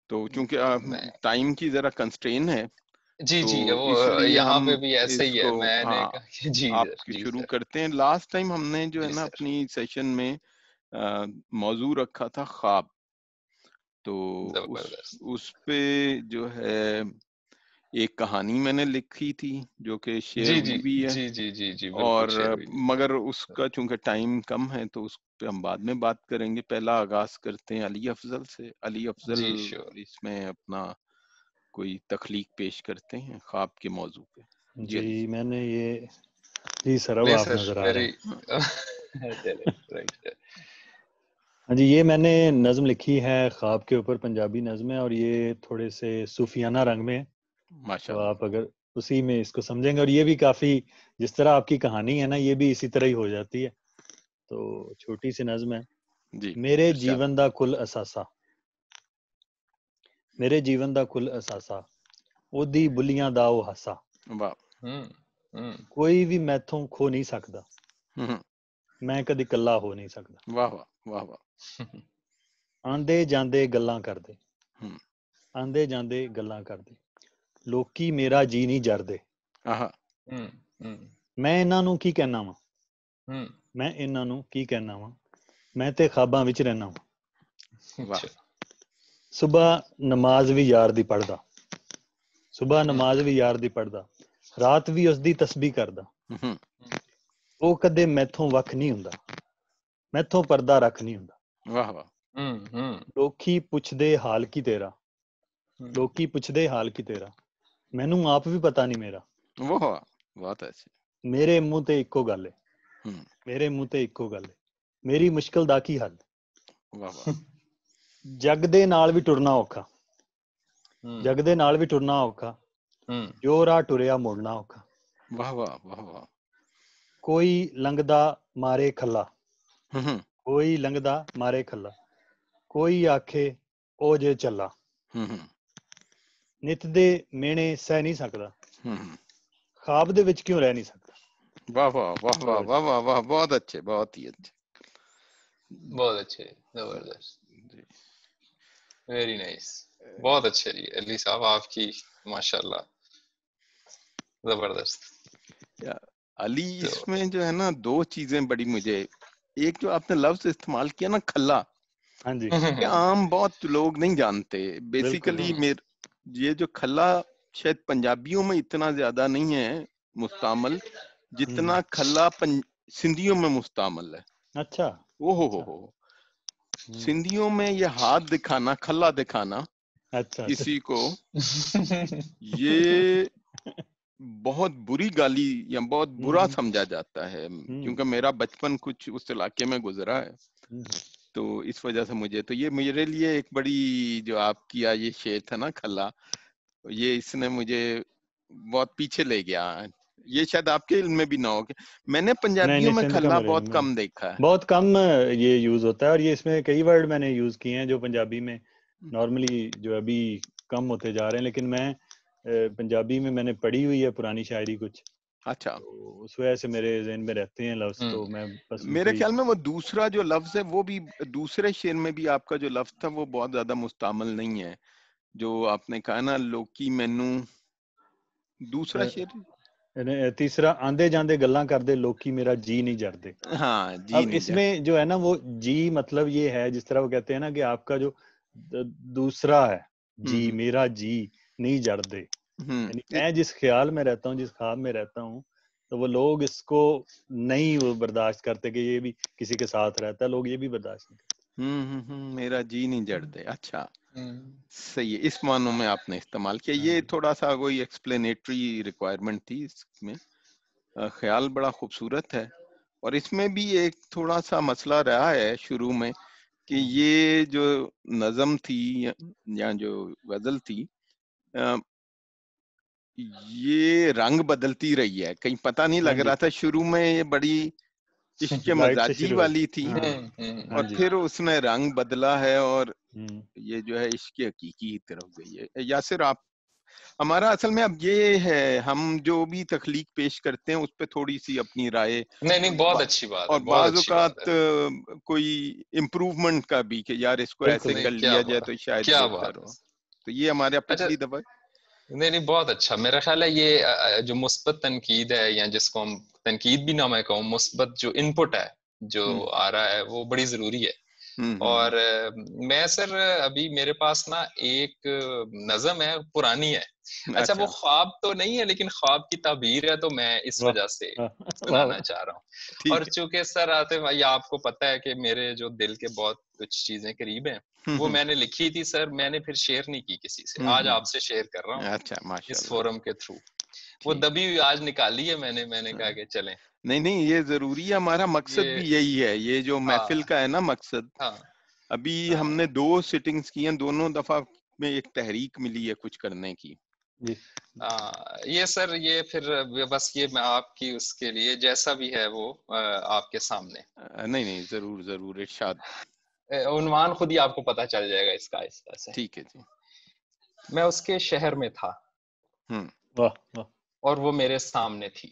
تو چونکہ ٹائم کی ذرا کنسٹرین ہے جی تو جی اس وہ لیے یہاں ہم پہ بھی ایسا اس ہی ہے. کو میں نے کہا کہ جی آپ سر جی شروع سر کرتے ہیں. لاسٹ ٹائم ہم نے جو ہے جی نا سر. اپنی سیشن میں موضوع رکھا تھا خواب. تو زبردست. اس پہ جو ہے ایک کہانی میں نے لکھی تھی جو کہ شیئر جی ہوئی جی بھی ہے، جی جی جی جی بالکل اور شیئر ہوئی. مگر اس کا چونکہ ٹائم کم ہے تو اس پہ ہم بعد میں بات کریں گے. پہلا آغاز کرتے ہیں علی افضل سے. علی افضل جی شیور. اس میں اپنا کوئی تخلیق پیش کرتے ہیں خواب کے موضوع پہ. جی علی جی میں نے یہ جی سر اب نہیں آپ سر نظر آ رہے ویری ہیں. چلے رائٹ. ہاں جی یہ میں نے نظم لکھی ہے خواب کے اوپر، پنجابی نظم ہے، اور یہ تھوڑے سے صوفیانہ رنگ میں ہے. ماشاء تو اللہ. آپ اگر اسی میں اس کو سمجھیں گے، اور یہ بھی کافی جس طرح آپ کی کہانی ہے نا یہ بھی اسی طرح ہی ہو جاتی ہے. تو چھوٹی سی نظم ہے. جی میرے ارشاد. جیون دا کل اثاثہ، میرے جیون دا کل اثاثہ اودی بلیاں دا او ہاسا، واہ. کوئی بھی میتھوں کھو نہیں سکدا، ہم، میں کدی کلا ہو نہیں سکدا. واہ واہ واہ واہ. آندے جاندے گلاں کردے، ہم، آندے جاندے گلاں کردے، لوکی میرا جی نہیں جردے. آہا. میں انہاں نوں کی کہنا وا، میں انہاں نوں کی کہنا وا، میں تے خواباں وچ رہنا وا. واہ. صبح نماز بھی یار دی پڑھدا، صبح نماز بھی یار دی پڑھدا، رات بھی اس دی تسبیح کردا. ہم، او کدے میتھوں وکھ نہیں ہوندا، میتھوں پردہ رکھ نہیں ہوندا. واہ واہ. لوکی پوچھدے حال کی تیرا، لوکی پوچھدے حال کی تیرا، مینوں آپ بھی پتہ نہیں میرا. واہ واہ. بہت اچھے. میرے منہ تے اکو گل ہے، ہم، میرے منہ تے اکو گل ہے، میری مشکل دا کی حل. واہ واہ. جگ دے نال بھی ٹرنا اوکھا، جگ دے نال بھی ٹرنا اوکھا، جو راہ ٹریا مڑنا اوکھا. واہ واہ واہ واہ. کوئی لنگدا مارے کھلا، ہم، کوئی لنگدا مارے کھلا، کوئی آکھے او جے چلا. ہم، نت دے مینے سہ نہیں سکدا، ہم. خواب دے وچ کیوں رہ نہیں سکدا. واہ واہ واہ واہ واہ واہ واہ. بہت اچھے، بہت ہی اچھے. بہت اچھے، زبردست، جی. Very nice. بہت اچھے جی علی صاحب، آپ کی ماشاء اللہ زبردست. علی تو اس میں جو ہے نا دو چیزیں بڑی مجھے، ایک جو آپ نے لفظ استعمال کیا نا کھلا، ہاں جی یہ عام بہت لوگ نہیں جانتے. بالکل. بیسیکلی یہ جو کھلا شاید پنجابیوں میں اتنا زیادہ نہیں ہے مستعمل جتنا کھلا سندھیوں میں مستعمل ہے. اچھا او ہو سندھیوں میں یہ ہاتھ دکھانا، کھلا دکھانا اچھا کسی کو، یہ بہت بری گالی یا بہت برا سمجھا جاتا ہے. کیونکہ میرا بچپن کچھ اس علاقے میں گزرا ہے، تو اس وجہ سے مجھے تو یہ میرے لیے ایک بڑی جو آپ کیا یہ شعر تھا نا کھلا، یہ اس نے مجھے بہت پیچھے لے گیا. یہ شاید آپ کے علم میں بھی نہ ہو. میں نے نہیں پنجابیوں نہیں، میں سندھ کا کھلا میرے بہت علم میں کم دیکھا ہے. بہت کم یہ یوز ہوتا ہے، اور یہ اس میں کئی ورڈ میں نے یوز کیے ہیں جو پنجابی میں نارملی جو ابھی کم ہوتے جا رہے ہیں، لیکن میں پنجابی میں نے پڑھی ہوئی ہے پرانی شاعری کچھ، اچھا. تو اس وجہ سے میرے ذہن میں رہتے ہیں لفظ، تو میں بس ان کو میرے ہی. خیال میں وہ دوسرا جو لفظ ہے وہ بھی دوسرے شعر میں بھی آپ کا جو لفظ تھا وہ بہت زیادہ مستعمل نہیں ہے، جو آپ نے کہا نا لوکی مینوں، دوسرا شعر. تیسرا آندے جاندے گلاں کردے لوکی میرا جی نہیں جردے. ہاں جی اب نہیں اس جا. میں جو ہے نا وہ جی مطلب یہ ہے جس طرح وہ کہتے ہیں نا کہ آپ کا جو دوسرا ہے جی، میرا جی نہیں جردے، یعنی میں جس خیال میں رہتا ہوں، جس خواب میں رہتا ہوں، تو وہ لوگ اس کو نہیں وہ برداشت کرتے کہ یہ بھی کسی کے ساتھ رہتا ہے، لوگ یہ بھی برداشت نہیں کرتے. میرا جی نہیں جڑتے. اچھا صحیح ہے، اس معنوں میں آپ نے استعمال کیا. یہ تھوڑا سا کوئی ایکسپلینیٹری ریکوائرمنٹ تھی اس میں. خیال بڑا خوبصورت ہے، اور اس میں بھی ایک تھوڑا سا مسئلہ رہا ہے شروع میں کہ یہ جو نظم تھی یا جو غزل تھی یہ رنگ بدلتی رہی ہے. کہیں پتہ نہیں لگ رہا تھا شروع میں یہ بڑی عشق رائٹ سے مزاجی شروع والی تھی، ہاں اور جی. پھر اس نے رنگ بدلا ہے اور یہ جو ہے عشق حقیقی کی طرف گئی ہے. یاسر آپ، ہمارا اصل میں اب یہ ہے ہم جو بھی تخلیق پیش کرتے ہیں اس پہ تھوڑی سی اپنی رائے، نہیں بہت اچھی بات ہے، اور بہت بعض اچھی بات اوقات ہے. کوئی امپروومنٹ کا بھی کہ یار اس کو ایسے نہیں کر لیا جائے تو شاید کیا بہتر بات ہو. ہے، تو یہ ہمارے پچھلی دفعہ نہیں بہت اچھا. میرا خیال ہے یہ جو مثبت تنقید ہے یا جس کو ہم تنقید بھی نہ میں کہوں, مثبت جو ان پٹ ہے جو آ رہا ہے وہ بڑی ضروری ہے. اور میں سر ابھی میرے پاس نا ایک نظم ہے, پرانی ہے. اچھا وہ خواب تو نہیں ہے لیکن خواب کی تعبیر ہے, تو میں اس وجہ سے سنانا چاہ رہا ہوں. اور چونکہ سر آتے بھائی آپ کو پتہ ہے کہ میرے جو دل کے بہت کچھ چیزیں قریب ہیں, وہ میں نے لکھی تھی سر, میں نے پھر شیئر نہیں کی کسی سے, آج آپ سے شیئر کر رہا ہوں اس فورم کے تھرو. وہ دبی آج نکالی ہے میں نے کہا کہ چلیں. نہیں یہ ضروری ہے, ہمارا مقصد بھی یہی ہے, یہ جو محفل کا ہے نا مقصد. ابھی ہم نے 2 سٹنگز کی ہیں, دونوں دفعہ میں ایک تحریک ملی ہے کچھ کرنے کی. یہ سر یہ پھر بس یہ میں آپ کی اس کے لیے جیسا بھی ہے وہ آپ کے سامنے. نہیں ضرور ارشاد. عنوان خود ہی آپ کو پتہ چل جائے گا اس کا آہستہ سے. ٹھیک ہے جی. میں اس کے شہر میں تھا اور وہ میرے سامنے تھی.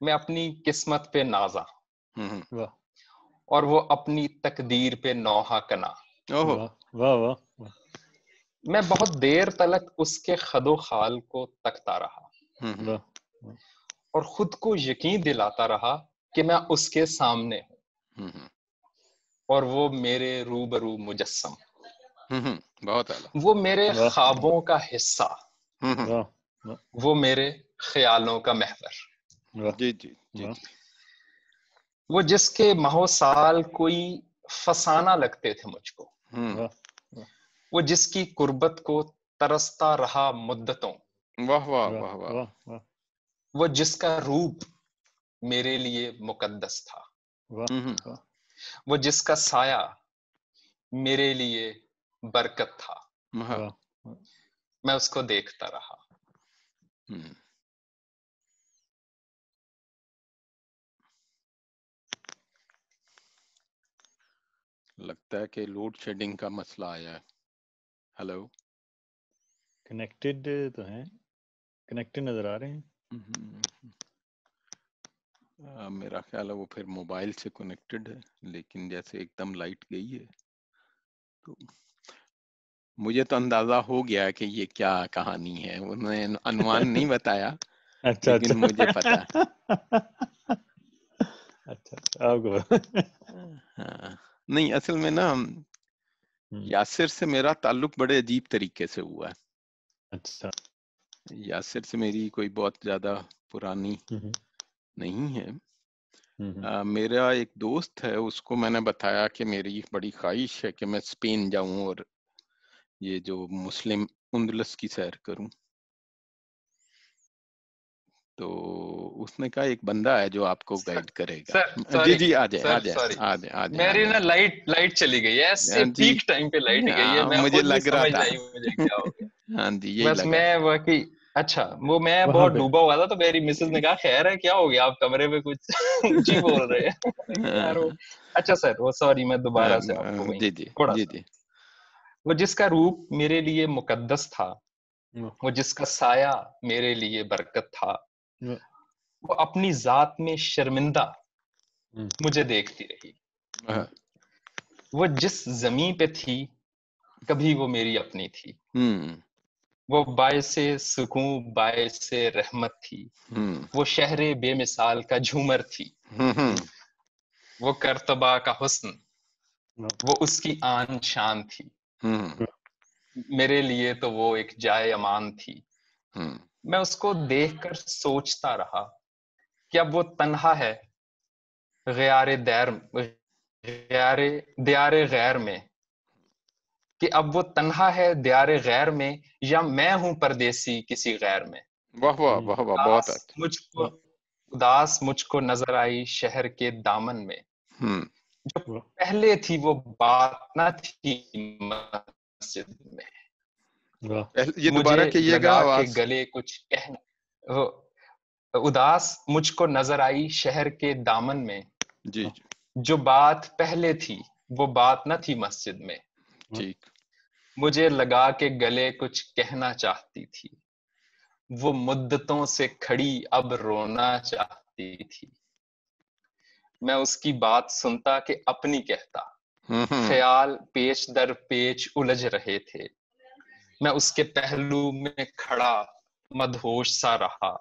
میں اپنی قسمت پہ نازا اور وہ اپنی تقدیر پہ نوحہ کنا. میں بہت دیر تلک اس کے خد و خال کو تکتا رہا اور خود کو یقین دلاتا رہا کہ میں اس کے سامنے ہوں اور وہ میرے روبرو مجسم. بہت اعلیٰ. وہ میرے خوابوں کا حصہ, وہ میرے خیالوں کا محور. جی. وہ جس کے ماہ سال کوئی فسانہ لگتے تھے مجھ کو, وہ جس کی قربت کو ترستا رہا مدتوں. واہ. وہ جس کا روپ میرے لیے مقدس تھا, وہ جس کا سایہ میرے لیے برکت تھا. میں اس کو دیکھتا رہا. لگتا ہے کہ لوڈ شیڈنگ کا مسئلہ آیا ہے. ہلو, کنیکٹڈ تو ہیں, کنیکٹڈ نظر آ رہے ہیں. میرا خیال ہے وہ پھر موبائل سے کنیکٹڈ ہے, لیکن جیسے ایک دم لائٹ گئی ہے تو مجھے تو اندازہ ہو گیا کہ یہ کیا کہانی ہے. انہوں نے عنوان نہیں بتایا لیکن مجھے پتا. نہیں اصل میں نا یاسر سے میرا تعلق بڑے عجیب طریقے سے ہوا ہے. اچھا, یاسر سے میری کوئی بہت زیادہ پرانی نہیں ہے. میرا ایک دوست ہے, اس کو میں نے بتایا کہ میری بڑی خواہش ہے کہ میں اسپین جاؤں اور یہ جو مسلم اندلس کی سیر کروں. تو اس نے کہا ایک بندہ ہے جو آپ کو گائیڈ کرے گا. جی آ جائے. میری نا لائٹ چلی گئی ہے, ایسے پیک ٹائم پہ لائٹ گئی ہے, میں مجھے خود لگ رہا تھا. مجھے کیا ہو گیا. ہاں جی یہی بس لگا. میں واقعی اچھا وہ میں بہت ڈوبا ہوا تھا, تو میری مسز نے کہا خیر ہے کیا ہو گیا, آپ کمرے میں کچھ اونچی بول رہے ہیں. اچھا سر وہ سوری میں دوبارہ سے آپ کو تھوڑا سا. وہ جس کا روپ میرے لیے مقدس تھا, وہ جس کا سایہ میرے لیے برکت تھا, وہ اپنی ذات میں شرمندہ مجھے دیکھتی رہی. وہ جس زمین پہ تھی کبھی وہ میری اپنی تھی. وہ باعث سکون باعث رحمت تھی. وہ شہر بے مثال کا جھومر تھی. وہ کرتبہ کا حسن وہ اس کی آن شان تھی. میرے لیے تو وہ ایک جائے امان تھی. میں اس کو دیکھ کر سوچتا رہا کہ اب وہ تنہا ہے دیار غیر میں, کہ اب وہ تنہا ہے دیار غیر میں, یا میں ہوں پردیسی کسی غیر میں. بہت اداس مجھ کو نظر آئی شہر کے دامن میں, جو پہلے تھی وہ بات نہ تھی مسجد میں. یہ دوبارہ کہیے گا لگا کے گلے کچھ کہنا. اداس مجھ کو نظر آئی شہر کے دامن میں, جو بات پہلے تھی وہ بات نہ تھی مسجد میں. ٹھیک. مجھے لگا کے گلے کچھ کہنا چاہتی تھی, وہ مدتوں سے کھڑی اب رونا چاہتی تھی. میں اس کی بات سنتا کہ اپنی کہتا, خیال پیچ در پیچ الجھ رہے تھے، میں اس کے پہلو میں کھڑا مدہوش سا رہا،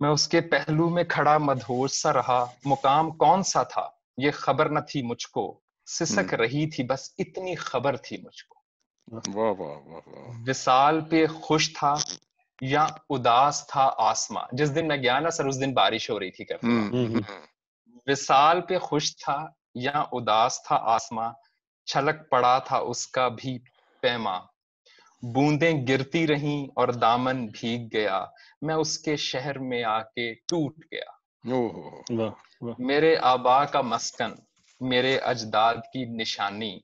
میں اس کے پہلو میں کھڑا مدہوش سا رہا، مقام کون سا تھا یہ خبر نہ تھی مجھ کو، سسک رہی تھی بس اتنی خبر تھی مجھ کو، وصال پہ خوش تھا یا اداس تھا آسماں، جس دن میں گیا نا سر اس دن بارش ہو رہی تھی کرتے، وصال پہ خوش تھا یا اداس تھا آسماں، چھلک پڑا تھا اس کا بھی پیما، بوندیں گرتی رہیں اور دامن بھیگ گیا، میں اس کے شہر میں آ کے ٹوٹ گیا، میرے آبا کا مسکن، میرے اجداد کی نشانی،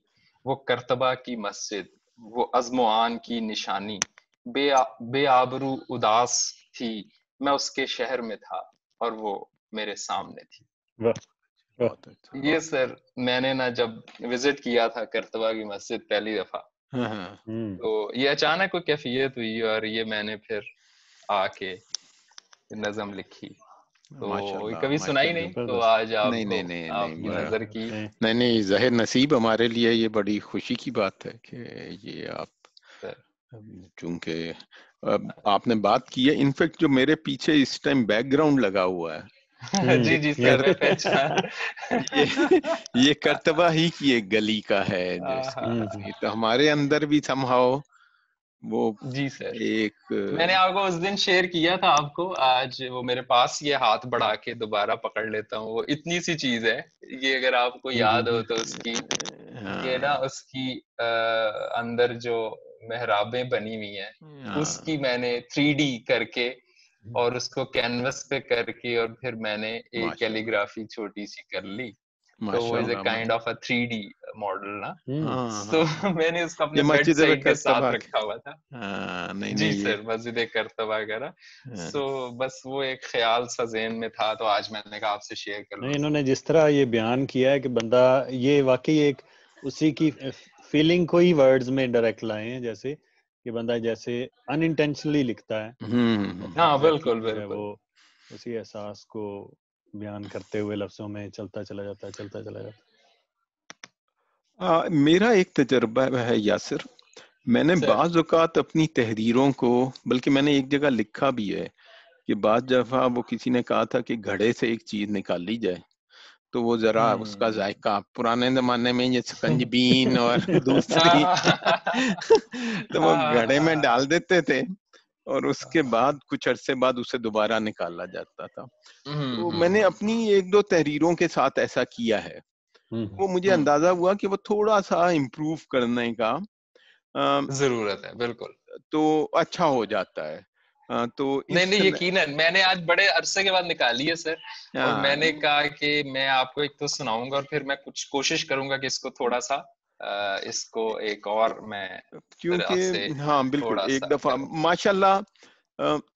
وہ کرتبہ کی مسجد، وہ عزم و آن کی نشانی، بے آبرو اداس تھی، میں اس کے شہر میں تھا اور وہ میرے سامنے تھی۔ یہ سر میں نے نا جب وزٹ کیا تھا کرتبہ کی مسجد پہلی دفعہ، تو یہ اچانک کوئی کیفیت ہوئی اور یہ میں نے پھر آ کے نظم لکھی، تو کبھی سنائی نہیں، تو آج آپ کی نظر کی نہیں ظاہر نصیب ہمارے لیے یہ بڑی خوشی کی بات ہے کہ یہ آپ، چونکہ آپ نے بات کی ہے، انفیکٹ جو میرے پیچھے اس ٹائم بیک گراؤنڈ لگا ہوا ہے جی سر یہ کرتبہ ہی کی ایک گلی کا ہے، تو ہمارے اندر بھی somehow وہ جی سر ایک، میں نے آپ کو اس دن شیئر کیا تھا آپ کو، آج وہ میرے پاس یہ ہاتھ بڑھا کے دوبارہ پکڑ لیتا ہوں، وہ اتنی سی چیز ہے یہ، اگر آپ کو یاد ہو تو اس کی یہ نا اس کی اندر جو محرابیں بنی ہوئی ہیں اس کی میں نے 3D کر کے اور اس کو کینوس پہ کر کے اور پھر میں نے ایک کیلیگرافی چھوٹی سی کر لی، تو وہ is a kind of a 3D model نا، تو میں نے اس کو اپنے بیڈ سائڈ کے ساتھ رکھا ہوا تھا۔ جی سر مسجد کرتبہ کرا، سو بس وہ ایک خیال سا ذہن میں تھا، تو آج میں نے کہا آپ سے شیئر کر لوں۔ انہوں نے جس طرح یہ بیان کیا ہے کہ بندہ یہ واقعی ایک اسی کی فیلنگ کو ہی ورڈز میں ڈائریکٹ لائے ہیں، جیسے کہ بندہ جیسے ان انٹینشنلی لکھتا ہے، ہاں بالکل بالکل، وہ اسی احساس کو بیان کرتے ہوئے لفظوں میں چلتا چلا جاتا ہے۔ میرا ایک تجربہ ہے یاسر، میں نے بعض اوقات اپنی تحریروں کو، بلکہ میں نے ایک جگہ لکھا بھی ہے کہ بعض دفعہ وہ کسی نے کہا تھا کہ گھڑے سے ایک چیز نکال لی جائے تو وہ ذرا اس کا ذائقہ، پرانے زمانے میں یہ سکنج بین اور دوسری تو وہ گھڑے میں ڈال دیتے تھے اور اس کے بعد کچھ عرصے بعد اسے دوبارہ نکالا جاتا تھا۔ تو میں نے اپنی ایک دو تحریروں کے ساتھ ایسا کیا ہے، وہ مجھے اندازہ ہوا کہ وہ تھوڑا سا امپروو کرنے کا ضرورت ہے، بالکل، تو اچھا ہو جاتا ہے۔ تو نہیں یقیناً میں نے آج بڑے عرصے کے بعد نکالی ہے سر، اور میں نے کہا کہ میں آپ کو ایک تو سناؤں گا اور پھر میں کچھ کوشش کروں گا کہ اس کو تھوڑا سا اس کو ایک اور میں، کیونکہ ہاں بالکل ایک دفعہ ماشاءاللہ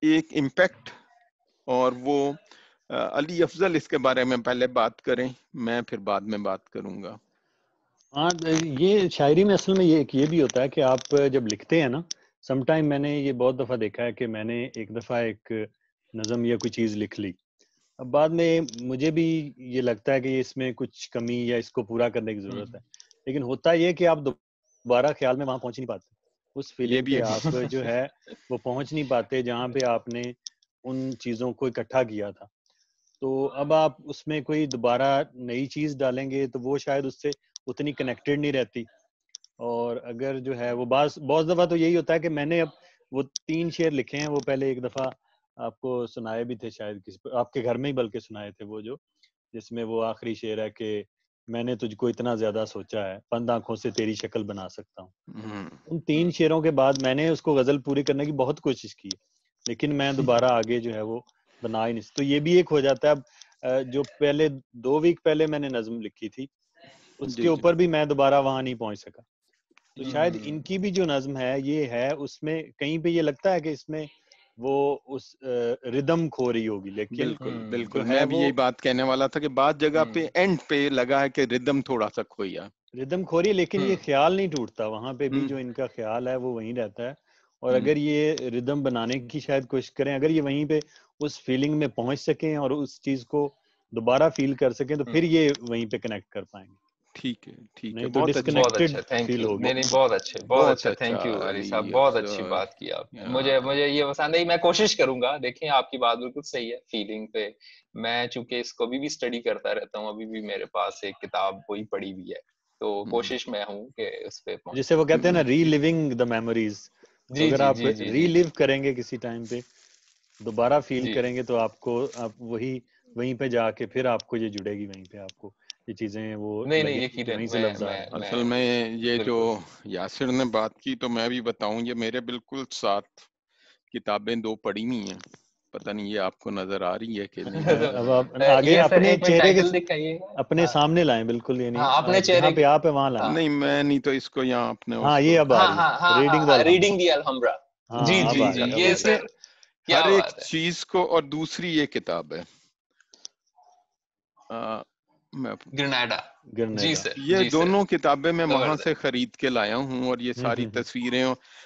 ایک امپیکٹ، اور وہ علی افضل اس کے بارے میں پہلے بات کریں، میں پھر بعد میں بات کروں گا۔ ہاں یہ شاعری میں اصل میں یہ بھی ہوتا ہے کہ آپ جب لکھتے ہیں نا، سم ٹائم میں نے یہ بہت دفعہ دیکھا ہے کہ میں نے ایک دفعہ ایک نظم یا کوئی چیز لکھ لی، اب بعد میں مجھے بھی یہ لگتا ہے کہ اس میں کچھ کمی یا اس کو پورا کرنے کی ضرورت ہے، لیکن ہوتا یہ کہ آپ دوبارہ خیال میں وہاں پہنچ نہیں پاتے، اس فیلنگ پہ آپ جو ہے وہ پہنچ نہیں پاتے جہاں پہ آپ نے ان چیزوں کو اکٹھا کیا تھا، تو اب آپ اس میں کوئی دوبارہ نئی چیز ڈالیں گے تو وہ شاید اس سے اتنی کنیکٹڈ نہیں رہتی، اور اگر جو ہے وہ بہت دفعہ تو یہی ہوتا ہے کہ میں نے اب وہ 3 شعر لکھے ہیں، وہ پہلے ایک دفعہ آپ کو سنائے بھی تھے شاید کسی آپ کے گھر میں ہی بلکہ سنائے تھے، وہ جو جس میں وہ آخری شعر ہے کہ میں نے تجھ کو اتنا زیادہ سوچا ہے، بند آنکھوں سے تیری شکل بنا سکتا ہوں۔ ان 3 شعروں کے بعد میں نے اس کو غزل پوری کرنے کی بہت کوشش کی، لیکن میں دوبارہ آگے جو ہے وہ بنا ہی نہیں، تو یہ بھی ایک ہو جاتا ہے۔ اب جو پہلے 2 ویک پہلے میں نے نظم لکھی تھی اس کے اوپر بھی میں دوبارہ وہاں نہیں پہنچ سکا، تو شاید ان کی بھی جو نظم ہے یہ ہے، اس میں کہیں پہ یہ لگتا ہے کہ اس میں وہ اس ردم کھو رہی ہوگی، لیکن بالکل میں بھی یہی بات کہنے والا تھا کہ بعض جگہ پہ اینڈ پہ لگا ہے کہ ردم تھوڑا سا کھویا، ردم کھو رہی ہے، لیکن یہ خیال نہیں ٹوٹتا، وہاں پہ بھی جو ان کا خیال ہے وہ وہیں رہتا ہے، اور اگر یہ ردم بنانے کی شاید کوشش کریں، اگر یہ وہیں پہ اس فیلنگ میں پہنچ سکیں اور اس چیز کو دوبارہ فیل کر سکیں تو پھر یہ وہیں پہ کنیکٹ کر پائیں گے. ٹھیک ہے ٹھیک ہے, بہت اچھا, تھینک یو. نہیں بہت اچھا, تھینک یو علی صاحب, بہت اچھی بات کی آپ نے. مجھے یہ پسند ہے, میں کوشش کروں گا. دیکھیں آپ کی بات بالکل صحیح ہے فیلنگ پہ. میں چونکہ اس کو ابھی بھی اسٹڈی کرتا رہتا ہوں, ابھی بھی میرے پاس ایک کتاب وہی پڑھی ہوئی ہے, تو کوشش میں ہوں کہ اس پہ جسے وہ کہتے ہیں نا ری لیونگ دا میموریز. اگر آپ ری لیو کریں گے کسی ٹائم پہ, دوبارہ فیل کریں گے, تو آپ کو آپ وہیں پہ جا کے پھر آپ کو یہ جڑے گی, وہیں پہ آپ کو یہ چیزیں وہ وہیں سے لفظ آ رہے ہیں. اصل میں یہ جو یاسر نے بات کی, تو میں بھی بتاؤں, یہ میرے بالکل ساتھ کتابیں دو پڑھی ہوئی ہیں. پتہ نہیں یہ آپ کو نظر آ رہی ہے کہ نہیں. اب آپ آگے اپنے چہرے کے اپنے سامنے لائیں بالکل, یعنی جہاں پہ آپ ہے وہاں لائیں. نہیں میں نہیں تو اس کو یہاں اپنے ہاں یہ اب آ رہی ہے, ریڈنگ دی الحمرا. جی جی جی, یہ سر ہر ایک چیز کو. اور دوسری یہ کتاب ہے گرناڈا. جی سر, یہ دونوں کتابیں میں وہاں سے خرید کے لایا ہوں, اور یہ ساری تصویریں,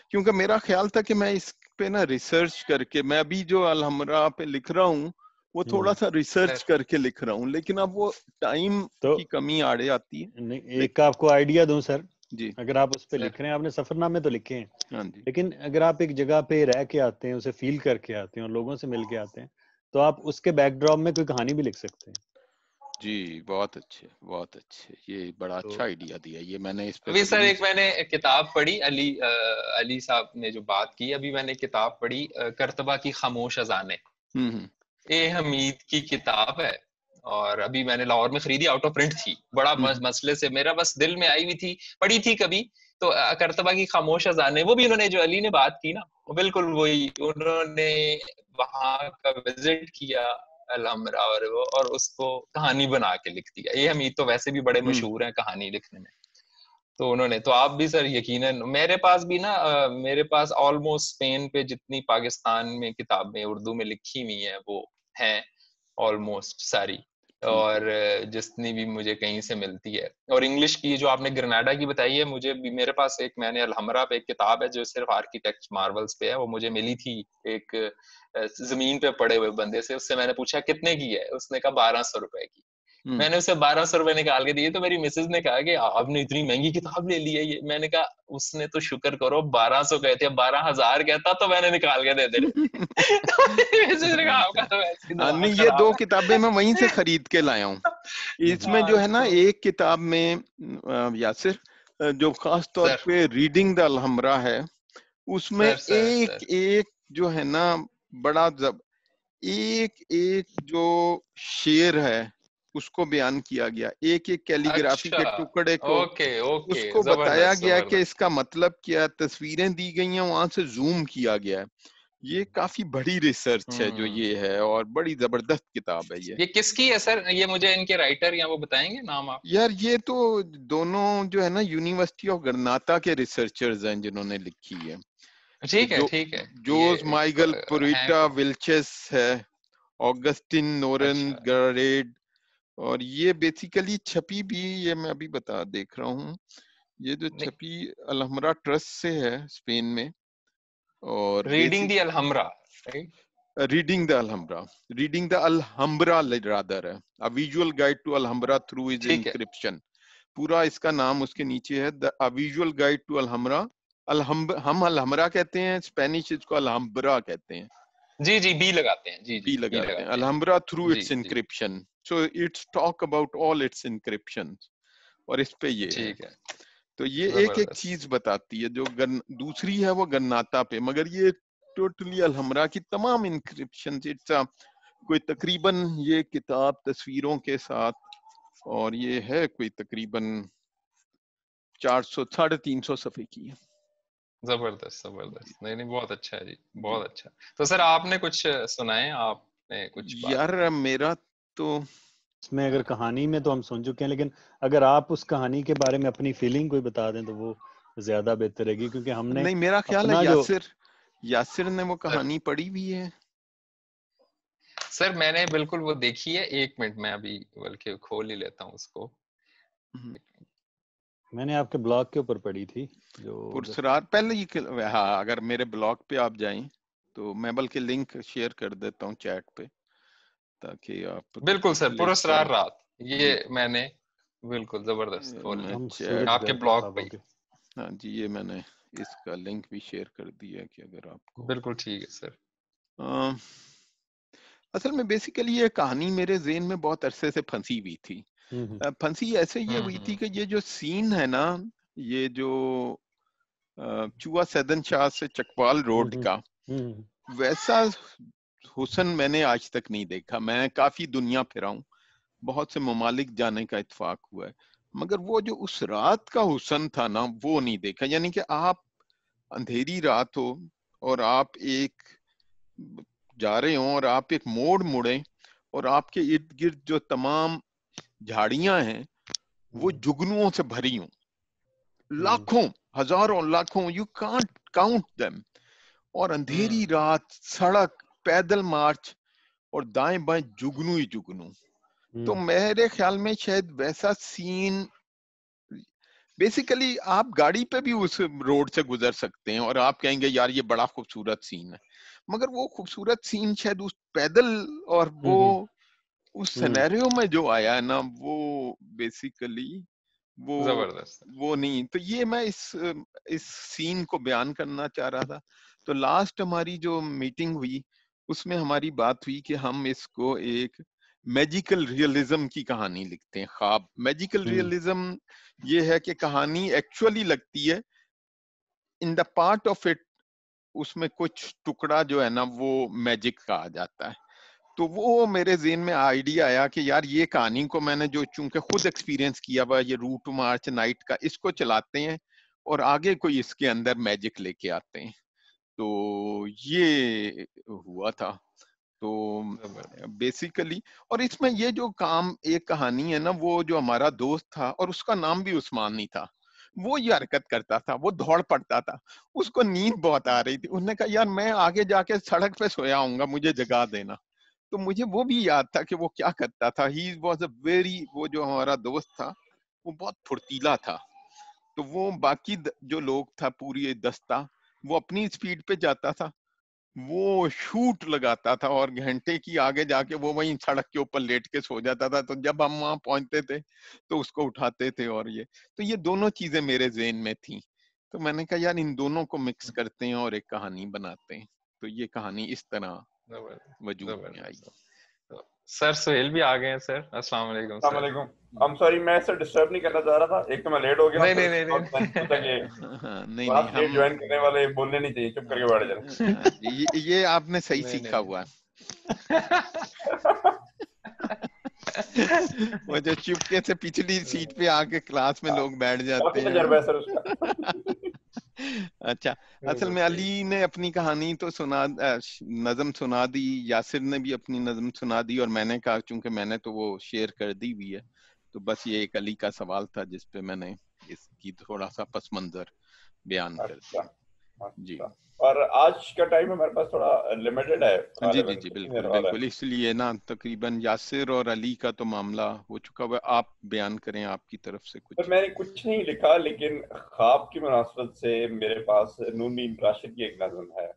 کیونکہ میرا خیال تھا کہ میں اس پہ نا ریسرچ کر کے, میں ابھی جو الحمرا پہ لکھ رہا ہوں وہ تھوڑا سا ریسرچ کر کے لکھ رہا ہوں, لیکن اب وہ ٹائم کی کمی آڑے آتی ہے. ایک آپ کو آئیڈیا دوں سر, جی اگر آپ اس پہ لکھ رہے ہیں, آپ نے سفر نامے تو لکھے ہیں, ہاں جی, لیکن اگر آپ ایک جگہ پہ رہ کے آتے ہیں, اسے فیل کر کے آتے ہیں اور لوگوں سے مل کے آتے ہیں, تو آپ اس کے بیک ڈراپ میں کوئی کہانی بھی لکھ سکتے ہیں. جی بہت اچھے بہت اچھے, یہ بڑا اچھا آئیڈیا دیا. یہ میں نے اس پہ ابھی سر ایک میں نے کتاب پڑھی, علی صاحب نے جو بات کی, ابھی میں نے کتاب پڑھی کرتبہ کی خاموش اذانیں. اے حمید کی کتاب ہے, اور ابھی میں نے لاہور میں خریدی, آؤٹ آف پرنٹ تھی. بڑا مسئلے سے میرا بس دل میں آئی ہوئی تھی, پڑھی تھی کبھی. تو کرتبہ کی خاموش اذانیں, وہ بھی انہوں نے جو علی نے بات کی نا, بالکل وہی, انہوں نے وہاں کا وزٹ کیا الحمرا, اور اس کو کہانی بنا کے لکھ دیا. یہ حمید تو ویسے بھی بڑے مشہور ہیں کہانی لکھنے میں, تو انہوں نے, تو آپ بھی سر یقیناً, میرے پاس بھی نا, میرے پاس آلموسٹ اسپین پہ جتنی پاکستان میں کتابیں اردو میں لکھی ہوئی ہیں وہ ہیں آلموسٹ ساری, اور جتنی بھی مجھے کہیں سے ملتی ہے. اور انگلش کی جو آپ نے گرناڈا کی بتائی ہے, مجھے بھی میرے پاس ایک, میں نے الحمرا پہ ایک کتاب ہے جو صرف آرکیٹیکٹ مارولز پہ ہے, وہ مجھے ملی تھی ایک زمین پہ پڑے ہوئے بندے سے. اس سے میں نے پوچھا کتنے کی ہے, اس نے کہا 1200 روپے کی. میں نے اسے 1200 روپے نکال کے دیے, تو میری مسز نے کہا کہ آپ نے اتنی مہنگی کتاب لے لی ہے یہ. میں نے کہا اس نے تو شکر کرو 1200 کہتے, 12,000 کہتا تو میں نے نکال کے دے دے. نہیں یہ دو کتابیں میں وہیں سے خرید کے لایا ہوں. اس میں جو ہے نا, ایک کتاب میں یاسر جو خاص طور پہ ریڈنگ دا الحمرا ہے, اس میں ایک ایک جو ہے نا بڑا ایک ایک جو شعر ہے اس کو بیان کیا گیا, ایک ایک کیلیگرافی کے ٹکڑے کو اس کو بتایا گیا کہ اس کا مطلب کیا, تصویریں دی گئی ہیں, وہاں سے زوم کیا گیا ہے. یہ کافی بڑی ریسرچ ہے جو یہ ہے, اور بڑی زبردست کتاب ہے. یہ کس کی ہے سر, یہ مجھے ان کے رائٹر یا وہ بتائیں گے نام آپ؟ یار یہ تو دونوں جو ہے نا یونیورسٹی آف گرناطا کے ریسرچرز ہیں جنہوں نے لکھی ہے. ٹھیک ہے ٹھیک ہے, جوز مائیگل پوریٹا ولچس ہے, آگسٹن نورن گراریڈ, اور یہ بیسیکلی چھپی بھی, یہ میں ابھی دیکھ رہا ہوں, یہ جو چھپی الحمرا ٹرسٹ سے ہے اسپین میں. اور reading the Alhamra, reading the Alhamra, reading the Alhamra rather ہے, A Visual Guide to Alhambra Through His Inscription. پورا اس کا نام اس کے نیچے ہے, A Visual Guide to Alhambra. ہم الحمرا کہتے ہیں, اسپینش اس کو الحمبرا کہتے ہیں. جی جی, بی لگاتے ہیں, جی بی لگاتے ہیں. Alhamra through its inscription. So it's talk about all its inscriptions. اور اس پہ یہ ہے. تو یہ ایک ایک چیز بتاتی ہے. جو دوسری ہے وہ گرناطا پہ, مگر یہ ٹوٹلی الحمرا کی تمام انکرپشن, کوئی تقریباً یہ کتاب تصویروں کے ساتھ, اور یہ ہے کوئی تقریباً 350 صفحے کی ہے. زبردست زبردست, نہیں بہت اچھا ہے جی, بہت اچھا. تو سر آپ نے کچھ سنائیں, آپ نے کچھ بات؟ یار میرا تو اس میں اگر کہانی میں تو ہم سن چکے ہیں, لیکن اگر آپ اس کہانی کے بارے میں اپنی فیلنگ کوئی بتا دیں تو وہ زیادہ بہتر ہے گی, کیونکہ ہم نے نہیں, میرا خیال ہے یاسر نے وہ کہانی پڑھی بھی ہے. سر میں نے بالکل وہ دیکھی ہے, 1 منٹ میں ابھی بلکہ کھول ہی لیتا ہوں اس کو. میں نے آپ کے بلاگ کے اوپر پڑھی تھی جو پرسرار پہلے ہی. ہاں اگر میرے بلاگ پہ آپ جائیں تو میں بلکہ لنک شیئر کر دیتا ہوں چیٹ پہ, تاکہ آپ بالکل سر پرسرار رات یہ میں نے بالکل زبردست آپ کے بلاگ پہ. ہاں جی یہ میں نے اس کا لنک بھی شیئر کر دیا کہ اگر آپ کو. بالکل ٹھیک ہے سر. اصل میں بیسیکلی یہ کہانی میرے ذہن میں بہت عرصے سے پھنسی ہوئی تھی. پھنسی ایسے یہ ہوئی تھی کہ یہ جو سین ہے نا یہ جو چوہا سیدن شاہ سے چکوال روڈ کا ویسا حسن میں نے آج تک نہیں دیکھا. میں کافی دنیا پھرا ہوں, بہت سے ممالک جانے کا اتفاق ہوا ہے, مگر وہ جو اس رات کا حسن تھا نا وہ نہیں دیکھا. یعنی کہ آپ اندھیری رات ہو اور آپ ایک جا رہے ہوں اور آپ ایک موڑ مڑیں اور آپ کے ارد گرد جو تمام جھاڑیاں ہیں وہ جگنوؤں سے بھری ہوں, لاکھوں ہزاروں لاکھوں, یو کانٹ کاؤنٹ دیم, اور اندھیری رات, سڑک, پیدل مارچ اور دائیں بائیں جگنو ہی جگنو. تو میرے خیال میں شاید ویسا سین بیسیکلی آپ گاڑی پہ بھی اس روڈ سے گزر سکتے ہیں اور آپ کہیں گے یار یہ بڑا خوبصورت سین ہے, مگر وہ خوبصورت سین شاید اس پیدل اور وہ اس سینیریو میں جو آیا ہے نا وہ بیسیکلی وہ نہیں. تو یہ میں اس سین کو بیان کرنا چاہ رہا تھا. تو لاسٹ ہماری جو میٹنگ ہوئی اس میں ہماری بات ہوئی کہ ہم اس کو ایک میجیکل ریئلزم کی کہانی لکھتے ہیں. خواب میجیکل ریئلزم یہ ہے کہ کہانی ایکچولی لگتی ہے ان دا پارٹ آف اٹ, اس میں کچھ ٹکڑا جو ہے نا وہ میجک کا آ جاتا ہے. تو وہ میرے ذہن میں آئیڈیا آیا کہ یار یہ کہانی کو میں نے جو چونکہ خود ایکسپیرینس کیا ہوا یہ روٹ مارچ نائٹ کا, اس کو چلاتے ہیں اور آگے کوئی اس کے اندر میجک لے کے آتے ہیں. تو یہ ہوا تھا. تو بیسیکلی اور اس میں یہ جو کام ایک کہانی ہے نا, وہ جو ہمارا دوست تھا اور اس کا نام بھی عثمان نہیں تھا, وہ یہ حرکت کرتا تھا, وہ دوڑ پڑتا تھا, اس کو نیند بہت آ رہی تھی. انہوں نے کہا یار میں آگے جا کے سڑک پہ سویا ہوں گا, مجھے جگا دینا. تو مجھے وہ بھی یاد تھا کہ وہ کیا کرتا تھا. ہی واز اے ویری, وہ جو ہمارا دوست تھا وہ بہت پھرتیلا تھا. تو وہ باقی جو لوگ تھا پوری دستہ وہ اپنی سپیڈ پہ جاتا تھا, وہ شوٹ لگاتا تھا اور گھنٹے کی آگے جا کے وہ وہیں سڑک کے اوپر لیٹ کے سو جاتا تھا. تو جب ہم وہاں پہنچتے تھے تو اس کو اٹھاتے تھے. اور یہ دونوں چیزیں میرے ذہن میں تھیں. تو میں نے کہا یار ان دونوں کو مکس کرتے ہیں اور ایک کہانی بناتے ہیں. تو یہ کہانی اس طرح وجود میں آئی. سر سہیل بھی آ گئے ہیں. سر السلام علیکم. السلام علیکم. I'm sorry میں سر ڈسٹرب نہیں کرنا چاہ رہا تھا, ایک تو میں لیٹ ہو گیا. نہیں ہم جوائن کرنے والے بولنے نہیں چاہیے, چپ کر کے بیٹھ جائیں. یہ آپ نے صحیح سیکھا ہوا ہے. وہ جو چپکے سے پچھلی سیٹ پہ آ کے کلاس میں لوگ بیٹھ جاتے ہیں. تجربہ ہے سر اس کا. اچھا, اصل میں علی نے اپنی کہانی تو نظم سنا دی, یاسر نے بھی اپنی نظم سنا دی, اور میں نے کہا چونکہ میں نے تو وہ شیئر کر دی ہوئی ہے تو بس یہ ایک علی کا سوال تھا جس پہ میں نے اس کی تھوڑا سا پس منظر بیان کر دیا. جی, اور آج کا ٹائم ہمارے پاس تھوڑا لمیٹڈ ہے. جی بالکل بالکل, اس لیے نا تقریباً یاسر اور علی کا تو معاملہ ہو چکا ہوا. آپ بیان کریں آپ کی طرف سے کچھ. میں نے کچھ نہیں لکھا, لیکن خواب کی مناسبت سے میرے پاس نون نیم راشد کی ایک نظم ہے.